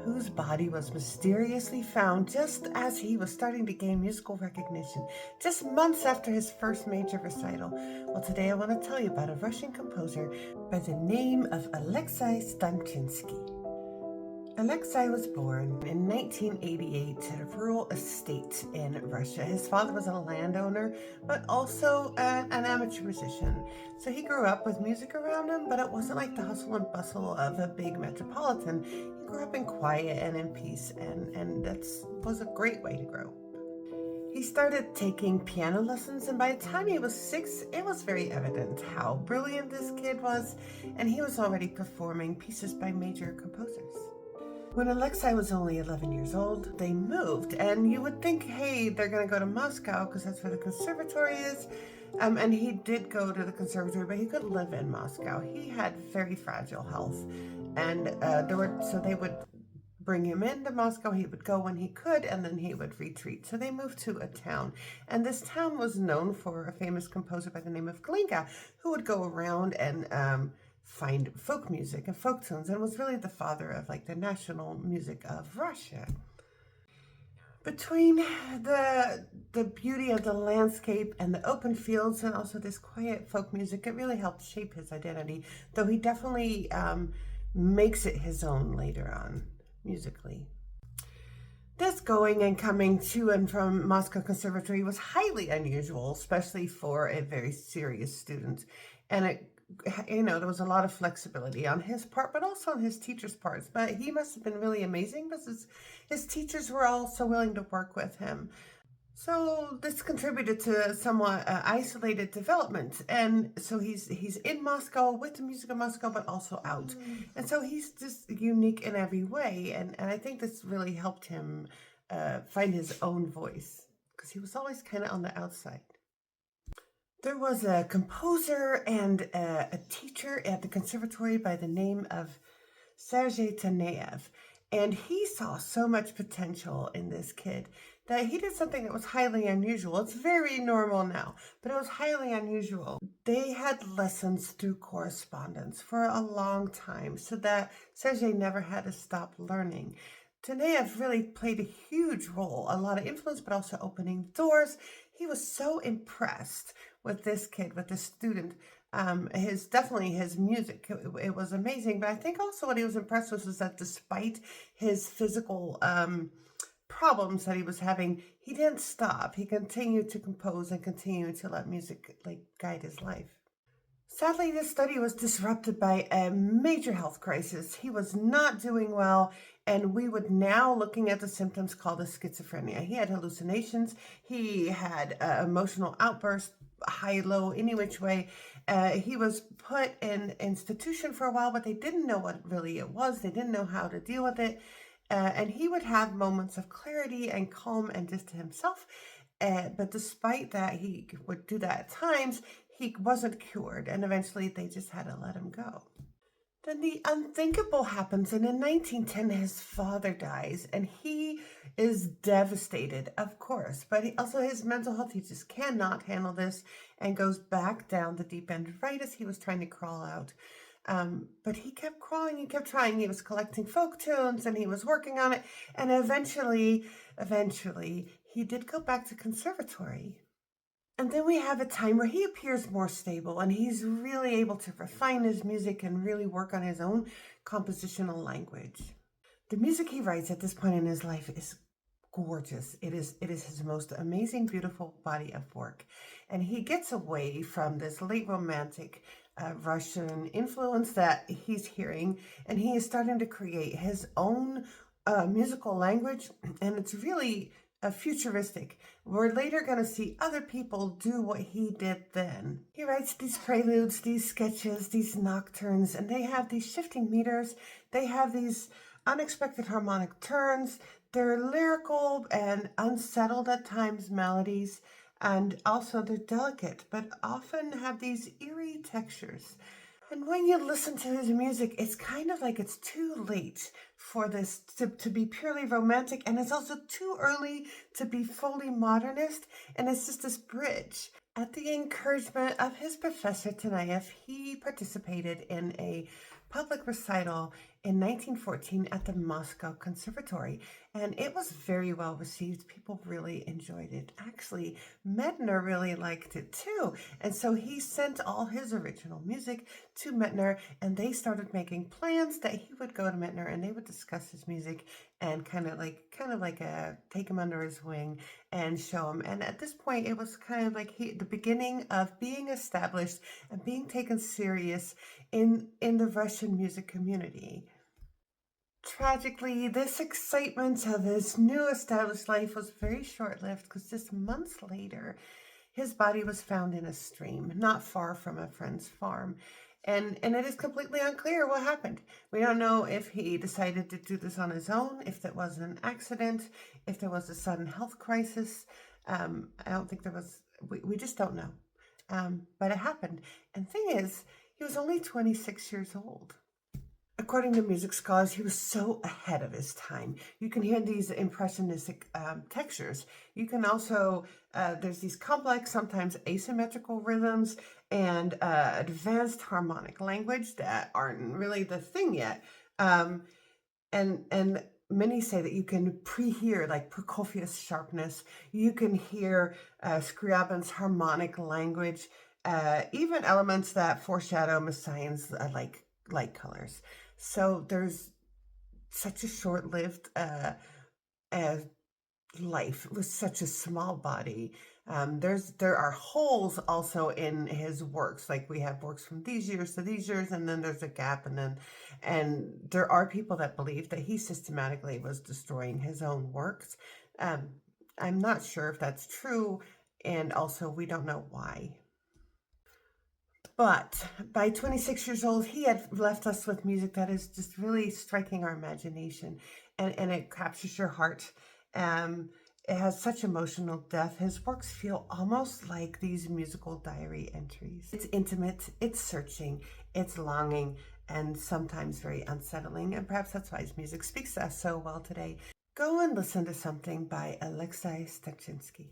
whose body was mysteriously found just as he was starting to gain musical recognition, just months after his first major recital. Well, today I want to tell you about a Russian composer by the name of Alexei Stanchinsky. Alexei was born in 1988 at a rural estate in Russia. His father was a landowner, but also an amateur musician. So he grew up with music around him, but it wasn't like the hustle and bustle of a big metropolitan. He grew up in quiet and in peace, and that was a great way to grow. He started taking piano lessons, and by the time he was 6, it was very evident how brilliant this kid was, and he was already performing pieces by major composers. When Alexei was only 11 years old, they moved, and you would think, hey, they're going to go to Moscow because that's where the conservatory is. And he did go to the conservatory, but he couldn't live in Moscow. He had very fragile health, and so they would bring him into Moscow. He would go when he could, and then he would retreat. So they moved to a town, and this town was known for a famous composer by the name of Glinka, who would go around and find folk music and folk tunes, and was really the father of like the national music of Russia. Between the beauty of the landscape and the open fields and also this quiet folk music, it really helped shape his identity, though he definitely makes it his own later on musically. This going and coming to and from Moscow Conservatory was highly unusual, especially for a very serious student, and there was a lot of flexibility on his part, but also on his teachers' parts. But he must have been really amazing because his teachers were all so willing to work with him. So this contributed to somewhat isolated development. And so he's in Moscow with the music of Moscow, but also out. And so he's just unique in every way. And I think this really helped him find his own voice, because he was always kind of on the outside. There was a composer and a teacher at the conservatory by the name of Sergei Taneyev, and he saw so much potential in this kid that he did something that was highly unusual. It's very normal now, but it was highly unusual. They had lessons through correspondence for a long time, so that Sergei never had to stop learning. Taneyev really played a huge role, a lot of influence, but also opening doors. He was so impressed with this kid, with this student. Definitely his music, it was amazing. But I think also what he was impressed with was that despite his physical problems that he was having, he didn't stop. He continued to compose and continued to let music guide his life. Sadly, this study was disrupted by a major health crisis. He was not doing well, and we would now looking at the symptoms called a schizophrenia. He had hallucinations. He had emotional outbursts, high, low, any which way. He was put in institution for a while, but they didn't know what really it was. They didn't know how to deal with it. And he would have moments of clarity and calm and just to himself. But despite that, he would do that at times. He wasn't cured, and eventually they just had to let him go. Then the unthinkable happens, and in 1910 his father dies, and he is devastated, of course, but also his mental health, he just cannot handle this and goes back down the deep end right as he was trying to crawl out. But he kept crawling, he kept trying. He was collecting folk tunes and he was working on it, and eventually he did go back to conservatory. And then we have a time where he appears more stable and he's really able to refine his music and really work on his own compositional language. The music he writes at this point in his life is gorgeous. It is his most amazing, beautiful body of work. And he gets away from this late romantic Russian influence that he's hearing, and he is starting to create his own musical language, and it's really futuristic. We're later going to see other people do what he did then. He writes these preludes, these sketches, these nocturnes, and they have these shifting meters. They have these unexpected harmonic turns. They're lyrical and unsettled at times melodies, and also they're delicate, but often have these eerie textures. And when you listen to his music, it's kind of like it's too late for this to be purely romantic, and it's also too early to be fully modernist, and it's just this bridge. At the encouragement of his professor Taneyev, he participated in a public recital in 1914 at the Moscow Conservatory, and it was very well received. People really enjoyed it. Actually, Medtner really liked it too, and so he sent all his original music to Medtner, and they started making plans that he would go to Medtner and they would discuss his music and take him under his wing and show him. And at this point, it was kind of like the beginning of being established and being taken serious in the Russian music community. Tragically, this excitement of his new established life was very short-lived because just months later, his body was found in a stream not far from a friend's farm. And it is completely unclear what happened. We don't know if he decided to do this on his own, if that was an accident, if there was a sudden health crisis. I don't think there was, we just don't know. But it happened. And the thing is, he was only 26 years old. According to music scholars, he was so ahead of his time. You can hear these impressionistic textures. You can also, there's these complex, sometimes asymmetrical rhythms and advanced harmonic language that aren't really the thing yet. And many say that you can pre-hear like Prokofiev's sharpness. You can hear Scriabin's harmonic language, even elements that foreshadow Messiaen's light colors. So there's such a short-lived life with such a small body. There are holes also in his works. Like we have works from these years to these years, and then there's a gap, and there are people that believe that he systematically was destroying his own works. I'm not sure if that's true, and also we don't know why. But by 26 years old, he had left us with music that is just really striking our imagination, and it captures your heart. It has such emotional depth. His works feel almost like these musical diary entries. It's intimate, it's searching, it's longing, and sometimes very unsettling, and perhaps that's why his music speaks to us so well today. Go and listen to something by Alexei Stanchinsky.